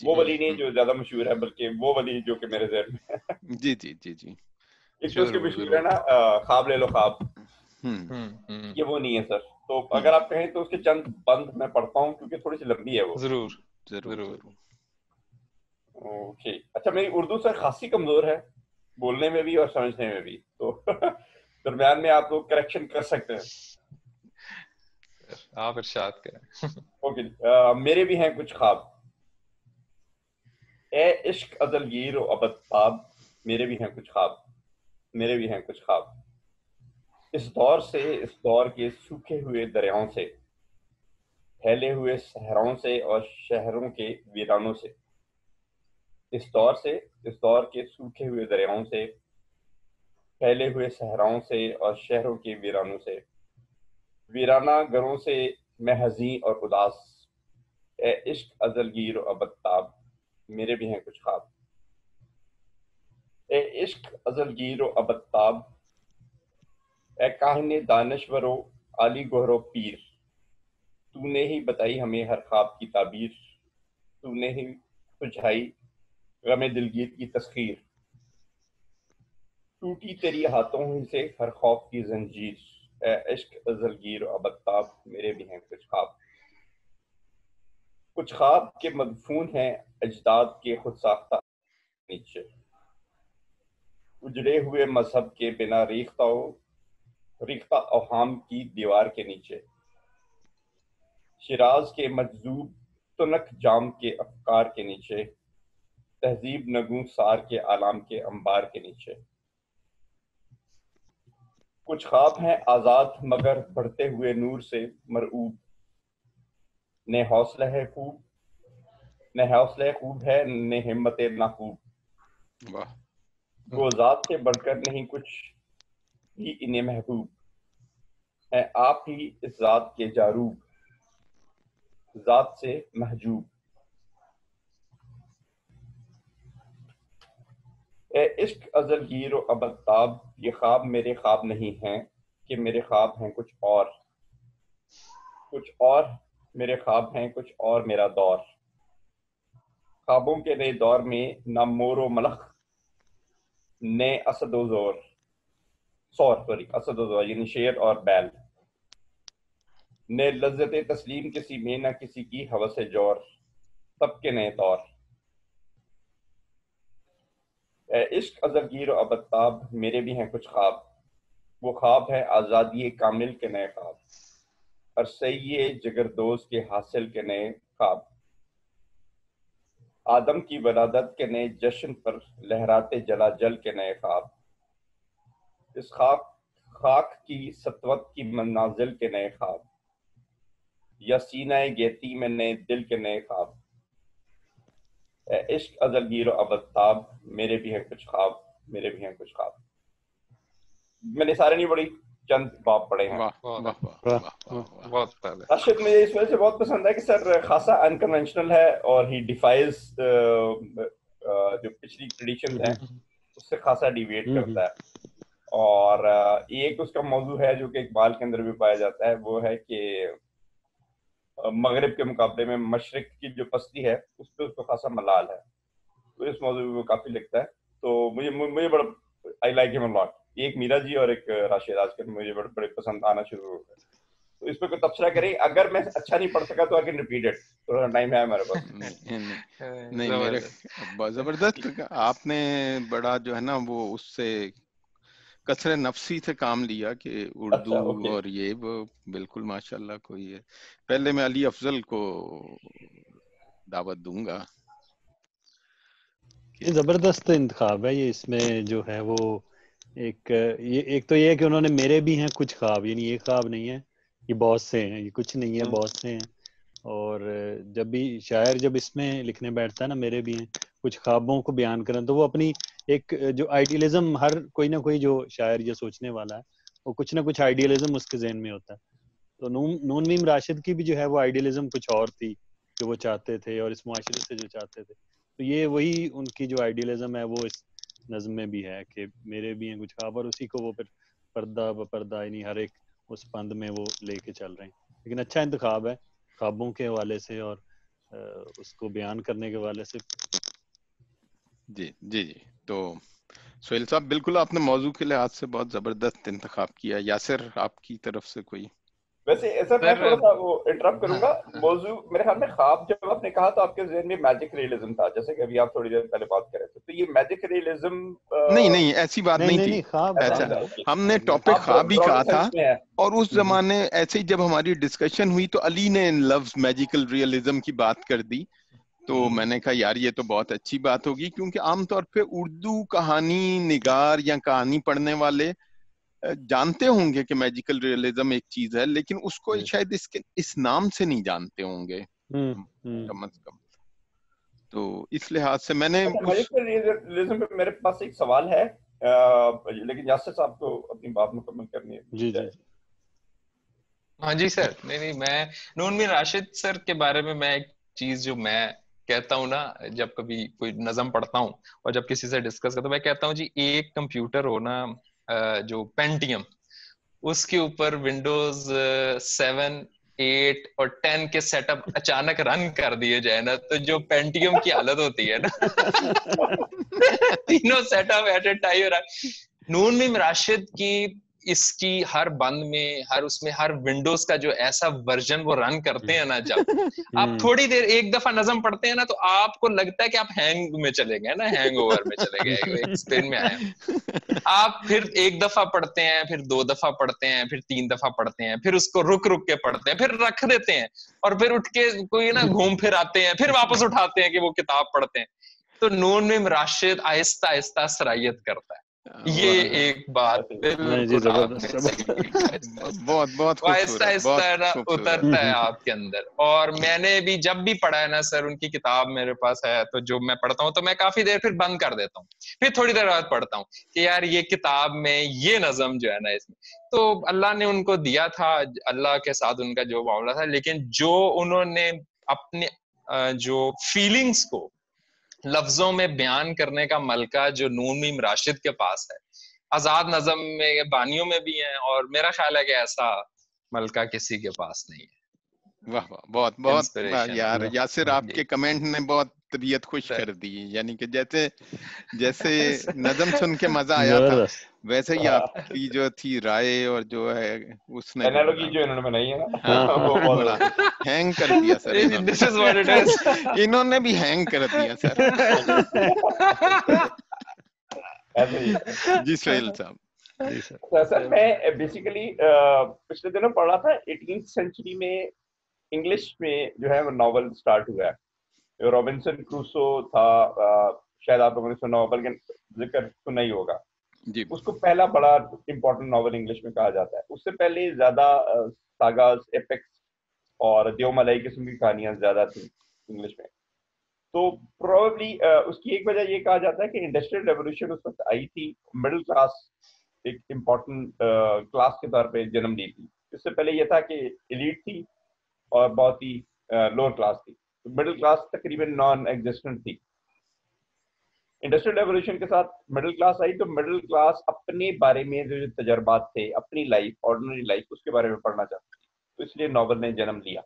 وہ ولی نہیں جو زیادہ مشہور ہے, بلکہ وہ ولی جو کہ میرے ذہن میں ہے. جی جی جی جی, ایک تو اس کے مشہور ہے نا خواب لے لو خواب, یہ وہ نہیں ہے سر. تو اگر آپ کہیں تو اس کے چند بند میں پڑھتا ہوں کیونکہ تھوڑی سی لمبی ہے وہ. ضرور. اوکے. اچھا, میری اردو سر خاصی کمزور ہے, بولنے میں بھی اور سمجھنے میں بھی, تو درمیان میں آپ لوگ کریکشن کر سکتے ہیں. آپ ارشاد کریں. اوکے, میرے بھی ہیں کچھ خواب. اے عشق ازل گیر و ابد تاب, میرے بھی ہیں کچھ خواب, میرے بھی ہیں کچھ خواب. اس دور سے, اس دور کے سوکھے ہوئے دریاؤں سے, پھیلے ہوئے صحراؤں سے اور شہروں کے ویرانوں سے. اس دور سے, اس دور کے سوکھے ہوئے دریاؤں سے, پھیلے ہوئے صحراؤں سے اور شہروں کے ویرانوں سے, ویرانہ گھروں سے میں حزین اور اداس. اے عشق ازل گیر و ابد تاب, میرے بھی ہیں کچھ خواب. اے عشق ازل گیر و ابد تاب, اے کاہن دانشور و عالی گہر و پیر, تو نے ہی بتائی ہمیں ہر خواب کی تعبیر, تو نے ہی سجھائی غم دلگیر کی تسخیر. ٹوٹی تیری ہاتھوں ہی سے ہر خوف کی زنجیر، اے عشق ازلگیر و ابدتاب میرے بھی ہیں کچھ خواب، کچھ خواب کے مدفون ہیں اجداد کے خود ساختہ نیچے، اجڑے ہوئے مذہب کے بنا ریختہ اوہام کی دیوار کے نیچے، شراز کے مجذوب تنک جام کے افکار کے نیچے، تہذیب نگوں سار کے عالم کے انبار کے نیچے، کچھ خواب ہیں آزاد مگر بڑھتے ہوئے نور سے مرعوب، نہ حوصلہ خوب ہے نہ ہمت ناخوب، وہ ذات سے بڑھ کر نہیں کچھ بھی انہیں محبوب، ہے آپ ہی اس ذات کے جاروب، ذات سے محجوب، اے عشق ازل گیر و ابد تاب، یہ خواب میرے خواب نہیں ہیں کہ میرے خواب ہیں کچھ اور میرے خواب ہیں کچھ اور میرا دور، خوابوں کے نئے دور میں نہ مور و ملخ نہ اسد و زور یعنی شیر اور بیل، نہ لذت تسلیم کسی میں نہ کسی کی ہوس جور، سب کے نئے طور، اے عشق ازل گیر و ابد تاب میرے بھی ہیں کچھ خواب، وہ خواب ہے آزادی کامل کے نئے خواب، عرصے جگر دوز کے حاصل کے نئے خواب، آدم کی ولادت کے نئے جشن پر لہراتے جلا جل کے نئے خواب، اس خاک کی سطوت کی منازل کے نئے خواب، یا سینہ گیتی میں نئے دل کے نئے خواب، اے عشق ازل گیر و ابد تاب میرے بھی ہیں کچھ خواب، میرے بھی ہیں کچھ خواب۔ میں نے سارے نہیں پڑھی، چند باب پڑھے ہیں۔ راشد مجھے اس وجہ سے بہت پسند ہے کہ سر خاصا انکنونشنل ہے اور ہی ڈیفائز جو پچھلی ٹریڈیشن ہیں اس سے خاصا ڈیویٹ کرتا ہے، اور ایک اس کا موضوع ہے جو کہ اقبال کے اندر بھی پایا جاتا ہے، وہ ہے کہ مغرب کے مقابلے میں مشرق کی جو پستی ہے اس پہ اس کو خاصا ملال ہے، تو اس موضوع میں وہ کافی لکھتا ہے، تو مجھے بڑا آئی لائک ہم لاٹ۔ ایک میرا جی اور ایک راشد آج کل مجھے بڑے پسند آنا شروع ہو گئے، تو اس پہ کوئی تبصرہ کریں؟ اگر میں اچھا نہیں پڑھ سکا تو آئی کین ریپیٹ اٹ، تھوڑا ٹائم ہے ہمارے پاس۔ نہیں میرے بہت زبردست، آپ نے بڑا جو ہے نا وہ اس سے کثر نفسی سے کام لیا کہ اردو اور یہ بالکل ماشاءاللہ کوئی ہے۔ پہلے میں علی افضل کو دعوت دوں گا۔ یہ زبردست انتخاب ہے، یہ اس میں جو ہے وہ ایک تو یہ ہے کہ انہوں نے میرے بھی ہیں کچھ خواب، یعنی یہ خواب نہیں ہے، یہ بہت سے ہیں، یہ کچھ نہیں ہے، بہت سے ہیں۔ اور جب بھی شاعر جب اس میں لکھنے بیٹھتا ہے نا میرے بھی ہیں کچھ خوابوں کو بیان کریں، تو وہ اپنی ایک جو آئیڈیلزم، ہر کوئی نہ کوئی جو شاعر یا سوچنے والا ہے وہ کچھ نہ کچھ آئیڈیلزم اس کے ذہن میں ہوتا ہے، تو نون میم راشد کی بھی جو ہے وہ آئیڈیلزم کچھ اور تھی جو وہ چاہتے تھے اور اس معاشرے سے جو چاہتے تھے، تو یہ وہی ان کی جو آئیڈیلزم ہے وہ اس نظم میں بھی ہے کہ میرے بھی ہیں کچھ خواب، اور اسی کو وہ پھر پردہ بپردہ یعنی ہر ایک اس پند میں وہ لے کے چل رہے ہیں۔ لیکن اچھا انتخاب ہے خوابوں کے حوالے سے اور اس کو بیان کرنے کے حوالے سے۔ جی جی جی، تو سہیل صاحب بالکل آپ نے موضوع کے لحاظ سے بہت زبردست انتخاب کیا۔ یاسر آپ کی طرف سے کوئی؟ ویسے سر میں تھوڑا سا وہ انٹرپٹ کروں گا، موضوع میرے خیال میں خواب جب آپ نے کہا تو آپ کے ذہن میں میجک ریئلزم تھا، جیسے کہ ابھی آپ تھوڑی دیر پہلے بات کر رہے تھے، تو یہ میجک ریئلزم نہیں ایسی بات نہیں تھی، ایسا ہم نے ٹاپک خواب ہی کہا تھا، اور اس زمانے ایسے ہی جب ہماری ڈسکشن ہوئی تو علی نے لفظ میجیکل ریئلزم کی بات کر دی، تو میں نے کہا یار یہ تو بہت اچھی بات ہوگی، کیونکہ عام طور پہ اردو کہانی نگار یا کہانی پڑھنے والے جانتے ہوں گے کہ میجیکل ریئلزم ایک چیز ہے، لیکن اس کو شاید اس نام سے نہیں جانتے ہوں گے کم از کم، تو اس لحاظ سے میں نے میجیکل ریئلزم پہ میرے پاس ایک سوال ہے، لیکن یاسر صاحب کو اپنی بات مکمل کرنی ہے۔ جی جی ہاں جی سر، نہیں میں نون میر راشد سر کے بارے میں ایک چیز جو میں کہتا ہوں نا، جب کبھی کوئی نظم پڑھتا ہوں اور جب کسی سے ڈسکس کرتا ہوں، میں کہتا ہوں جی ایک کمپیوٹر ہو نا جو پینٹیم، اس کے اوپر ونڈوز 7 8 اور 10 کے سیٹ اپ اچانک رن کر دیے جائے نا، تو جو پینٹیم کی حالت ہوتی ہے نا تینوں set up at a time, Noon Meem Rashid کی اس کی ہر بند میں ہر اس میں ہر ونڈوز کا جو ایسا ورژن وہ رن کرتے ہیں نا، جب آپ تھوڑی دیر ایک دفعہ نظم پڑھتے ہیں نا تو آپ کو لگتا ہے کہ آپ ہینگ میں چلے گئے نا، ہینگ اوور میں چلے گئے، ایک اسپن میں آئے. آپ پھر ایک دفعہ پڑھتے ہیں، پھر 2 دفعہ پڑھتے ہیں، پھر 3 دفعہ پڑھتے ہیں، پھر اس کو رک رک کے پڑھتے ہیں، پھر رکھ دیتے ہیں اور پھر اٹھ کے کوئی نا گھوم پھر آتے ہیں، پھر واپس اٹھاتے ہیں کہ وہ کتاب پڑھتے ہیں. تو نون میم راشد آہستہ آہستہ سرائیت کرتا ہے. یہ ایک بات بالکل بہت بہت آہستہ آہستہ اترتا ہے آپ کے اندر. اور میں نے بھی جب بھی پڑھا ہے نا سر، ان کی کتاب میرے پاس ہے تو جو میں پڑھتا ہوں تو میں کافی دیر پھر بند کر دیتا ہوں، پھر تھوڑی دیر بعد پڑھتا ہوں کہ یار یہ کتاب میں یہ نظم جو ہے نا اس میں تو اللہ نے ان کو دیا تھا، اللہ کے ساتھ ان کا جو معاملہ تھا، لیکن جو انہوں نے اپنے جو فیلنگز کو لفظوں میں بیان کرنے کا ملکہ جو نون میم راشد کے پاس ہے، آزاد نظم میں بانیوں میں بھی ہیں، اور میرا خیال ہے کہ ایسا ملکہ کسی کے پاس نہیں ہے. واہ واہ، بہت بہت یار یاسر، آپ کے کمنٹ نے بہت طبیعت خوش کر دی. یعنی کہ جیسے نظم سن کے مزہ آیا تھا، ویسے ہی آپ کی جو تھی رائے اور جو ہے اس نے جو انہوں نے بنائی ہے نا ہینگ کر دیا سر. انہوں نے بھی ہینگ کر دیا سر. جی سہیل صاحب. سر میں بیسیکلی پچھلے دنوں پڑھ رہا تھا 18th سینچری میں انگلش میں جو ہے وہ ناول اسٹارٹ ہوا ہے. رابنسن کروسو تھا، شاید آپ لوگوں نے سنا ہو، بلکہ ذکر سنا ہی ہوگا. اس کو پہلا بڑا امپورٹنٹ ناول انگلش میں کہا جاتا ہے. اس سے پہلے زیادہ ساگاز، ایپکس اور دیو ملائی قسم کی کہانیاں زیادہ تھیں انگلش میں. تو پروبیبلی اس کی ایک وجہ یہ کہا جاتا ہے کہ انڈسٹریل ریولیوشن اس وقت آئی تھی، مڈل کلاس ایک امپورٹنٹ کلاس کے طور پہ جنم لی تھی. اس سے پہلے یہ تھا کہ ایلیٹ تھی اور بہت ہی لوور کلاس تھی. مڈل کلاس تقریباً نان ایگزسٹنٹ تھی. انڈسٹریل ریولیوشن کے ساتھ مڈل کلاس آئی، تو مڈل کلاس اپنے بارے میں جو تجربات تھے، اپنی لائف، آرڈنری لائف، اس کے بارے میں پڑھنا چاہتی تھی. تو اس لیے ناول نے جنم لیا.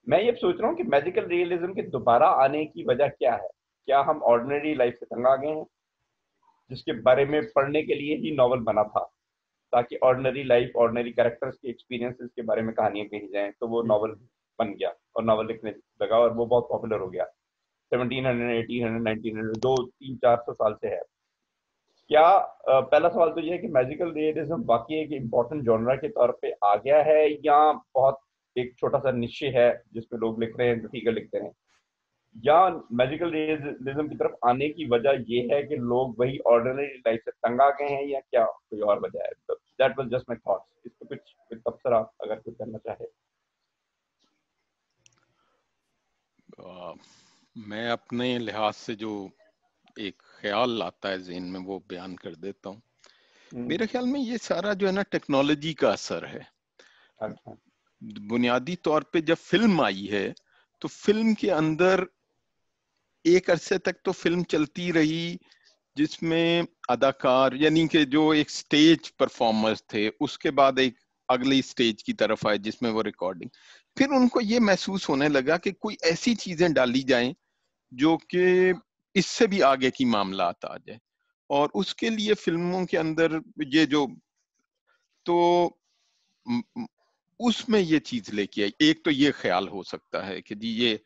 میں یہ سوچ رہا ہوں کہ میجیکل ریئلزم کے دوبارہ آنے کی وجہ کیا ہے؟ کیا ہم آرڈنری لائف سے تنگ آ گئے ہیں، جس کے بارے میں پڑھنے کے لیے ہی ناول بنا تھا، تاکہ آرڈنری لائف، آرڈنری کریکٹرز کے ایکسپیرینسز کے بارے میں کہانیاں کہی جائیں. تو وہ ناول بن گیا اور ناول لکھنے لگا اور وہ بہت پاپولر ہو گیا. 1700 1800 1900 200-300-400 سال سے ہے. کیا پہلا سوال تو یہ ہے کہ میجیکل ریئلزم واقعی ایک امپورٹنٹ جانرا کے طور پہ آ گیا ہے، یا بہت ایک چھوٹا سا نشے ہے جس میں لوگ لکھ رہے ہیں جو ٹھیک ہے لکھتے ہیں، یا میجیکل ریئلزم کی طرف آنے کی وجہ یہ ہے کہ لوگ وہی آرڈنری لائف سے تنگ آ گئے ہیں، یا کیا کوئی اور وجہ ہے؟ That was just my thoughts. اس پہ کچھ تبصرہ اگر کوئی کرنا چاہے. میں اپنے لحاظ سے جو ایک خیال آتا ہے ذہن میں وہ بیان کر دیتا ہوں. میرے خیال میں یہ سارا جو ہے نا ٹیکنالوجی کا اثر ہے. بنیادی طور پہ جب فلم آئی ہے تو فلم کے اندر ایک عرصے تک تو فلم چلتی رہی جس میں اداکار یعنی کہ جو ایک سٹیج پرفارمرز تھے، اس کے بعد ایک اگلی سٹیج کی طرف آئے جس میں وہ ریکارڈنگ. پھر ان کو یہ محسوس ہونے لگا کہ کوئی ایسی چیزیں ڈالی جائیں جو کہ اس سے بھی آگے کی معاملات آ جائے، اور اس کے لیے فلموں کے اندر یہ جو تو اس میں یہ چیز لے کے آئی. ایک تو یہ خیال ہو سکتا ہے کہ جی یہ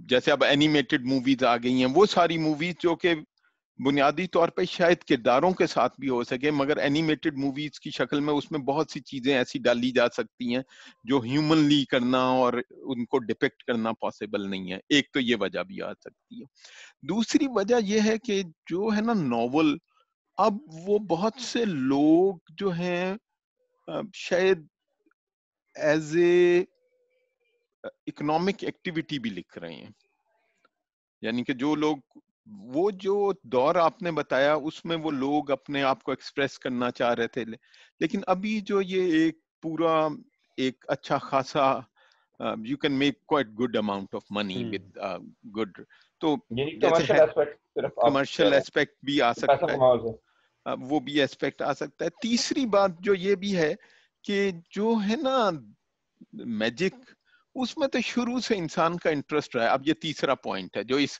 جیسے اب اینیمیٹڈ موویز آ گئی ہیں، وہ ساری موویز جو کہ بنیادی طور پہ شاید کرداروں کے ساتھ بھی ہو سکے، مگر اینیمیٹڈ موویز کی شکل میں اس میں بہت سی چیزیں ایسی ڈالی جا سکتی ہیں جو ہیومنلی کرنا اور ان کو ڈپکٹ کرنا پاسبل نہیں ہے. ایک تو یہ وجہ بھی آ سکتی ہے. دوسری وجہ یہ ہے کہ جو ہے نا ناول، اب وہ بہت سے لوگ جو ہیں شاید ایز اے اکنامک ایکٹیویٹی بھی لکھ رہے ہیں. یعنی کہ جو لوگ وہ جو دور آپ نے بتایا اس میں وہ لوگ اپنے آپ کو ایکسپریس کرنا چاہ رہے تھے، لیکن ابھی جو یہ ایک پورا ایک اچھا خاصا you can make quite good amount of money with good، تو کمرشل ایسپیکٹ بھی آ سکتا ہے، وہ بھی ایسپیکٹ آ سکتا ہے. تیسری بات جو یہ بھی ہے کہ جو ہے نا میجک، اس میں تو شروع سے انسان کا انٹرسٹ رہا ہے. اب یہ تیسرا پوائنٹ ہے جو اس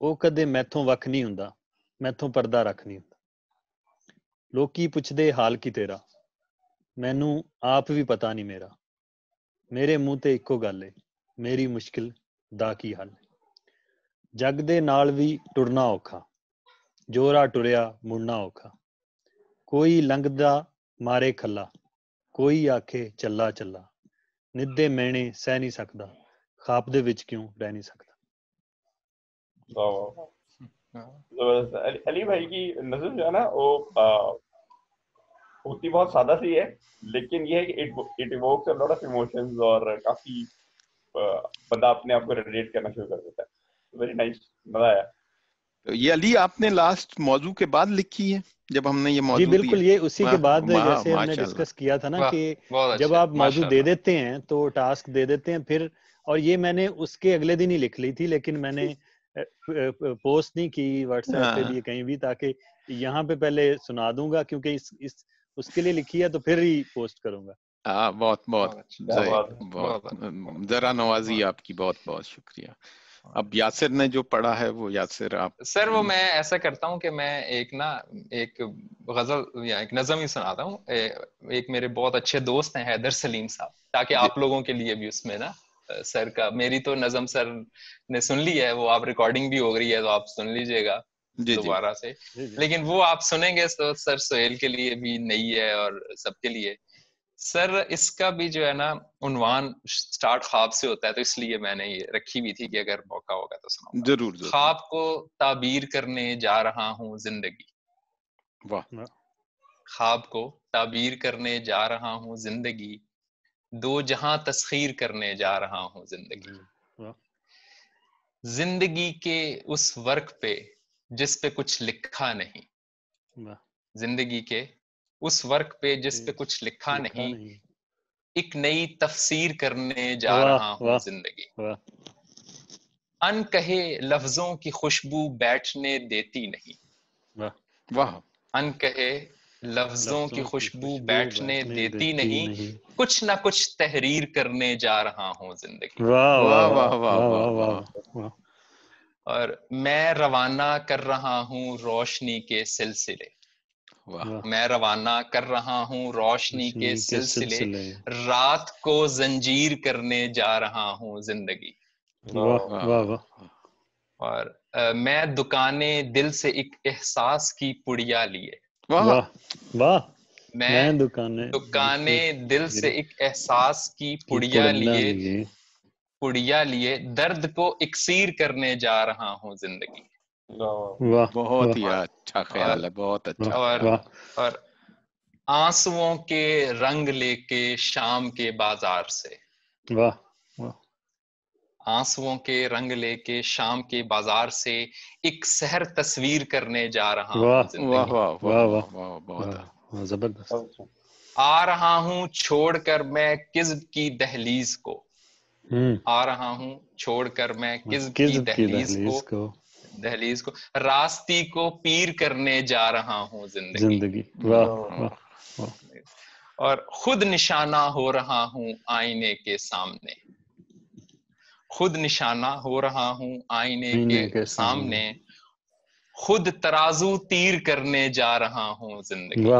ਉਹ ਕਦੇ ਮੈਥੋਂ ਵੱਖ ਨਹੀਂ ਹੁੰਦਾ, ਮੈਥੋਂ ਪਰਦਾ ਰੱਖ ਨਹੀਂ ਹੁੰਦਾ। ਲੋਕੀ ਪੁੱਛਦੇ ਹਾਲ ਕੀ ਤੇਰਾ, ਮੈਨੂੰ ਆਪ ਵੀ ਪਤਾ ਨਹੀਂ ਮੇਰਾ। ਮੇਰੇ ਮੂੰਹ ਤੇ ਇੱਕੋ ਗੱਲ ਏ, ਮੇਰੀ ਮੁਸ਼ਕਿਲ ਦਾ ਕੀ ਹੱਲ। ਜੱਗ ਦੇ ਨਾਲ ਵੀ ਟੁਰਨਾ ਔਖਾ, ਜੋਰਾ ਟੁਰਿਆ ਮੁੜਨਾ ਔਖਾ। ਕੋਈ ਲੰਘਦਾ ਮਾਰੇ ਖੱਲਾ, ਕੋਈ ਆਖੇ ਚੱਲਾ ਚੱਲਾ। ਨਿੱਦੇ ਮੈਣੇ ਸਹਿ ਨਹੀਂ ਸਕਦਾ, ਖਾਪ ਦੇ ਵਿੱਚ ਕਿਉਂ ਰਹਿ ਨਹੀਂ ਸਕਦਾ। علی بھائی کی نظم جو ہے نا وہ ہوتی بہت سادہ سی ہے، لیکن یہ ہے کہ it evokes a lot of emotions, اور کافی بندہ اپنے آپ کو ریلیٹ کرنا شروع کر دیتا ہے. ویری نائس، مزہ آیا. یہ علی آپ نے لاسٹ موضوع کے بعد لکھی ہے جب ہم نے یہ موضوع جی بالکل، یہ اسی کے بعد جیسے ہم نے ڈسکس کیا تھا نا کہ جب آپ موضوع دے دیتے ہیں تو ٹاسک دے دیتے ہیں پھر، اور یہ میں نے اس کے اگلے دن ہی لکھ لی تھی، لیکن میں نے پوسٹ نہیں کی واٹس ایپ پہ بھی کہیں بھی، تاکہ یہاں پہ پہلے سنا دوں گا کیونکہ اس کے لیے لکھی ہے تو پھر ہی پوسٹ کروں گا. بہت بہت ذرا نوازی آپ کی، بہت بہت شکریہ. اب یاسر نے جو پڑھا ہے وہ یاسر آپ. سر وہ میں ایسا کرتا ہوں کہ میں ایک غزل یا ایک نظم ہی سناتا ہوں. ایک میرے بہت اچھے دوست ہیں حیدر سلیم صاحب، تاکہ آپ لوگوں کے لیے بھی اس میں نا سر کا، میری تو نظم سر نے سن لی ہے، وہ آپ ریکارڈنگ بھی ہو رہی ہے تو آپ سن لیجئے گا دوبارہ سے، لیکن وہ آپ سنیں گے تو سر سہیل کے لیے بھی نئی ہے اور سب کے لیے. سر اس کا بھی جو ہے نا عنوان سٹارٹ خواب سے ہوتا ہے، تو اس لیے میں نے یہ رکھی بھی تھی کہ اگر موقع ہوگا تو سناؤں گا. ضرور. خواب کو تعبیر کرنے جا رہا ہوں زندگی. واہ. خواب کو تعبیر کرنے جا رہا ہوں زندگی، دو جہاں تسخیر کرنے جا رہا ہوں زندگی. زندگی کے اس ورق پہ جس پہ کچھ لکھا نہیں، زندگی کے اس ورق پہ جس پہ کچھ لکھا نہیں، ایک نئی تفسیر کرنے جا رہا ہوں زندگی. ان کہے لفظوں کی خوشبو بیٹھنے دیتی نہیں، ان کہے لفظوں کی خوشبو بیٹھنے دیتی نہیں، کچھ نہ کچھ تحریر کرنے جا رہا ہوں زندگی. واہ واہ واہ واہ واہ. اور میں روانہ کر رہا ہوں روشنی کے سلسلے، میں روانہ کر رہا ہوں روشنی کے سلسلے، رات کو زنجیر کرنے جا رہا ہوں زندگی. اور میں دکانیں دل سے ایک احساس کی پڑیا لیے، میں دکانیں دل سے ایک احساس کی پڑیا لیے درد کو اکسیر کرنے جا رہا ہوں زندگی. بہت ہی اچھا خیال ہے، بہت اچھا. اور آنسوؤں کے رنگ لے کے شام کے بازار سے، آنسوؤں کے رنگ لے کے شام کے بازار سے ایک سحر تصویر کرنے جا رہا ہوں زندگی. واہ زبردست. آ رہا ہوں چھوڑ کر میں کذب کی دہلیز کو، آ رہا ہوں چھوڑ کر میں کذب کی دہلیز کو، راستی کو پیر کرنے جا رہا ہوں زندگی. اور خود نشانہ ہو رہا ہوں آئینے کے سامنے، خود نشانہ ہو رہا ہوں آئینے کے سامنے، خود ترازو تیر کرنے جا رہا ہوں زندگی.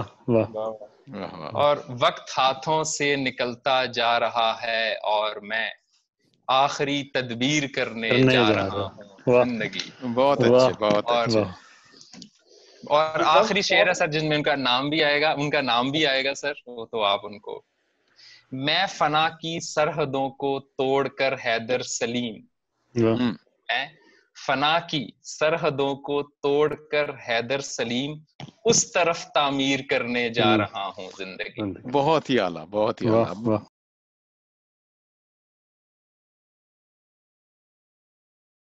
اور وقت ہاتھوں سے نکلتا جا رہا ہے اور میں آخری تدبیر کرنے جا رہا ہوں زندگی. بہت اچھے، بہت اچھے. اور آخری شعر ہے سر جن میں ان کا نام بھی آئے گا، ان کا نام بھی آئے گا سر، وہ تو آپ ان کو. میں فنا کی سرحدوں کو توڑ کر حیدر سلیم، میں فنا کی سرحدوں کو توڑ کر حیدر سلیم اس طرف تعمیر کرنے جا رہا ہوں زندگی. بہت ہی اعلیٰ، بہت ہی اعلیٰ.